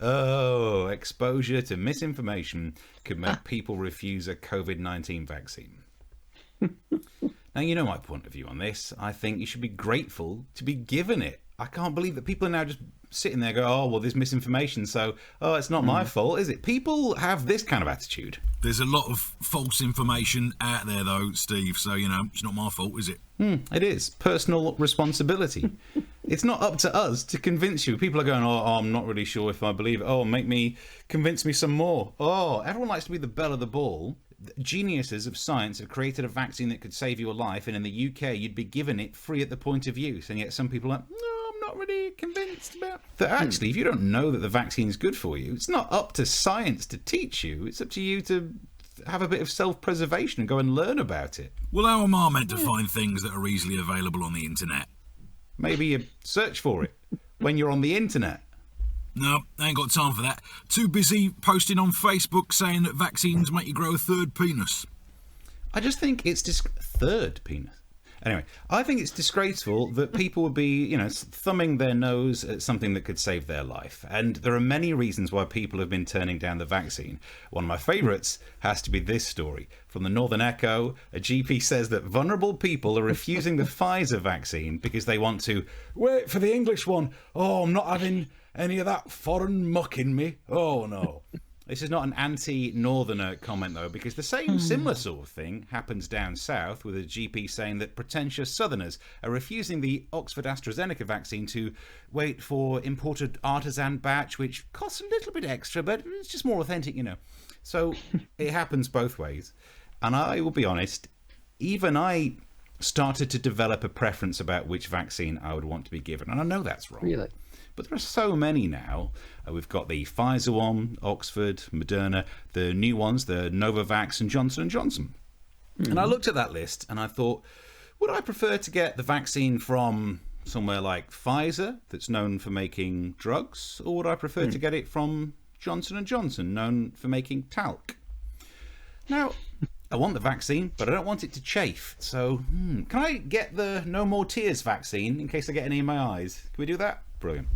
Oh, exposure to misinformation could make people refuse a COVID-19 vaccine. Now, you know my point of view on this. I think you should be grateful to be given it. I can't believe that people are now just sitting there going, oh, well, there's misinformation, so, oh, it's not my fault, is it? People have this kind of attitude. There's a lot of false information out there, though, Steve, so, it's not my fault, is it? It is. Personal responsibility. It's not up to us to convince you. People are going, oh, I'm not really sure if I believe it. Oh, convince me some more. Oh, everyone likes to be the belle of the ball. Geniuses of science have created a vaccine that could save your life, and in the UK, you'd be given it free at the point of use. And yet some people are like, no, I'm not really convinced about that. Actually, if you don't know that the vaccine is good for you, it's not up to science to teach you. It's up to you to have a bit of self-preservation and go and learn about it. Well, how am I meant to find things that are easily available on the internet? Maybe you search for it when you're on the internet. No, I ain't got time for that. Too busy posting on Facebook saying that vaccines make you grow a third penis. I just think it's third penis. Anyway, I think it's disgraceful that people would be, thumbing their nose at something that could save their life. And there are many reasons why people have been turning down the vaccine. One of my favourites has to be this story. From the Northern Echo, a GP says that vulnerable people are refusing the Pfizer vaccine because they want to wait for the English one. Oh, I'm not having any of that foreign muck in me. Oh, no. This is not an anti-northerner comment, though, because the same similar sort of thing happens down south, with a GP saying that pretentious southerners are refusing the Oxford AstraZeneca vaccine to wait for imported artisan batch, which costs a little bit extra, but it's just more authentic, So it happens both ways. And I will be honest, even I started to develop a preference about which vaccine I would want to be given. And I know that's wrong. Really? But there are so many now. We've got the Pfizer one, Oxford, Moderna, the new ones, the Novavax and Johnson & Johnson. And I looked at that list and I thought, would I prefer to get the vaccine from somewhere like Pfizer, that's known for making drugs, or would I prefer to get it from Johnson & Johnson, known for making talc? Now, I want the vaccine, but I don't want it to chafe. So, can I get the No More Tears vaccine in case I get any in my eyes? Can we do that? Brilliant.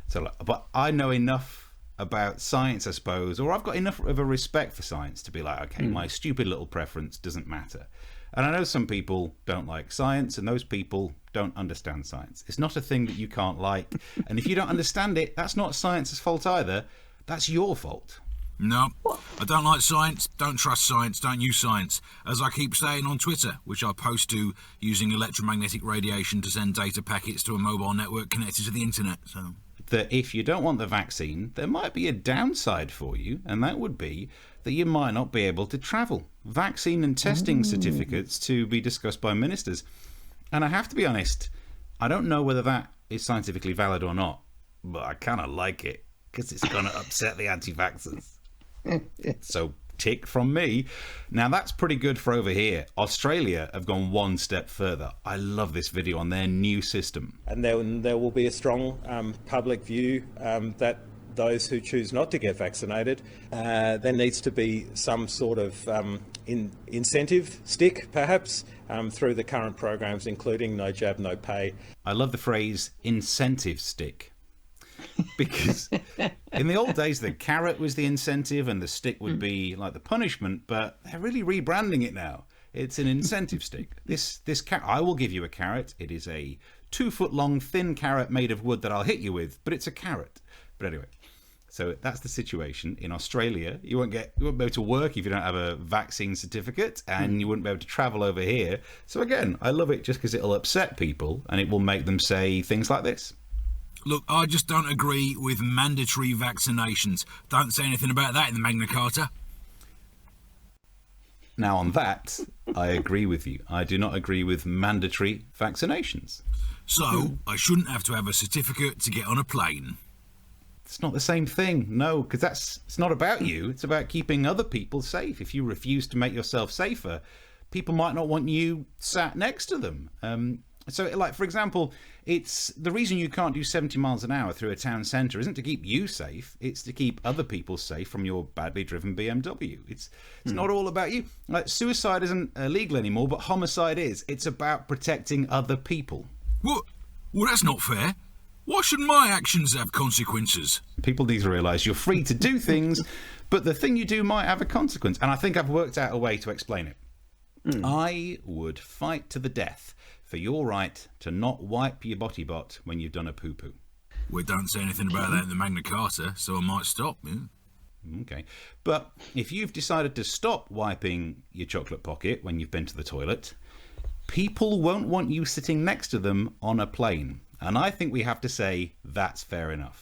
So, but I know enough about science, I suppose, or I've got enough of a respect for science to be like, okay, my stupid little preference doesn't matter. And I know some people don't like science, and those people don't understand science. It's not a thing that you can't like. And if you don't understand it, that's not science's fault either. That's your fault. No, I don't like science, don't trust science, don't use science, as I keep saying on Twitter, which I post to using electromagnetic radiation to send data packets to a mobile network connected to the internet. So that if you don't want the vaccine, there might be a downside for you, and that would be that you might not be able to travel. Vaccine and testing certificates to be discussed by ministers. And I have to be honest, I don't know whether that is scientifically valid or not, but I kind of like it, because it's going to upset the anti-vaxxers. So, tick from me. Now, that's pretty good for over here. Australia have gone one step further. I love this video on their new system. And there will be a strong public view that those who choose not to get vaccinated, there needs to be some sort of incentive stick, perhaps, through the current programs, including No Jab, No Pay. I love the phrase incentive stick. Because in the old days, the carrot was the incentive and the stick would be like the punishment, but they're really rebranding it now. It's an incentive stick. This carrot, I will give you a carrot. It is a 2-foot-long thin carrot made of wood that I'll hit you with, but it's a carrot. But anyway, so that's the situation. In Australia, you won't be able to work if you don't have a vaccine certificate, and you wouldn't be able to travel over here. So again, I love it just because it'll upset people and it will make them say things like this. Look, I just don't agree with mandatory vaccinations. Don't say anything about that in the Magna Carta. Now, on that, I agree with you. I do not agree with mandatory vaccinations. So, I shouldn't have to have a certificate to get on a plane. It's not the same thing, no, because it's not about you. It's about keeping other people safe. If you refuse to make yourself safer, people might not want you sat next to them. So, like, for example, it's the reason you can't do 70 miles an hour through a town centre isn't to keep you safe. It's to keep other people safe from your badly driven BMW. It's not all about you. Like, suicide isn't illegal anymore, but homicide is. It's about protecting other people. What? Well, that's not fair. Why should my actions have consequences? People need to realise you're free to do things, but the thing you do might have a consequence. And I think I've worked out a way to explain it. I would fight to the death for your right to not wipe your botty bot when you've done a poo-poo. We don't say anything about that in the Magna Carta, so I might stop. Okay. But if you've decided to stop wiping your chocolate pocket when you've been to the toilet, people won't want you sitting next to them on a plane. And I think we have to say that's fair enough.